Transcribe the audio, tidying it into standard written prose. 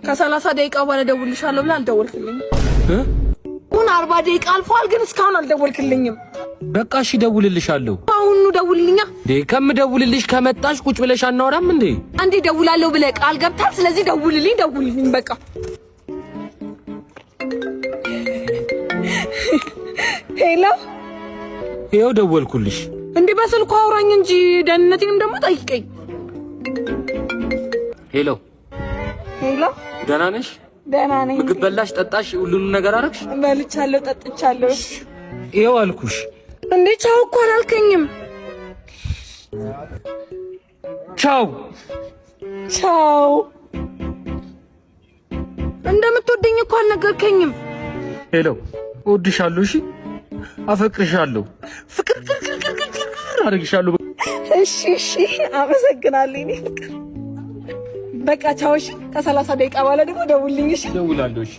ከ30 ደቂቃ በኋላ ደውልልሻለሁ ብለህ አልደወልክልኝም። አሁን 40 ደቂቃ አልፏል፣ ግን እስካሁን አልደወልክልኝም። በቃ እሺ ደውልልሻለሁ። አሁን ደውልልኛ። ከምደውልልሽ ከመጣሽ ቁጭ ብለሽ አናወራም እንዴ? አንዴ ደውላለሁ ብለህ ቃል ገብታል። ስለዚህ ደውልልኝ በቃ። ሄሎ፣ ይኸው ደወልኩልሽ። እንዴ በስልኩ አውራኝ እንጂ ደህንነቴንም ደግሞ ጠይቀኝ። ሄሎ ሄሎ፣ ደህና ነሽ? ደህና ነኝ። ምግብ በላሽ? ጠጣሽ? ሁሉንም ነገር አደረግሽ? በልቻለሁ፣ ጠጥቻለሁ። ይኸው አልኩሽ። እንዴ ቻው እኮ አላልከኝም። ቻው ቻው። እንደምትወደኝ እኮ አልነገርከኝም። ሄሎ፣ እወድሻለሁ። እሺ፣ አፈቅርሻለሁ። ፍቅር አድርግሻለሁ። እሺ፣ አመሰግናለሁ። እኔ በቃ ቻው። እሺ፣ ከ30 ደቂቃ በኋላ ደግሞ ደውልልኝ። እሺ፣ ደውላለሁ። እሺ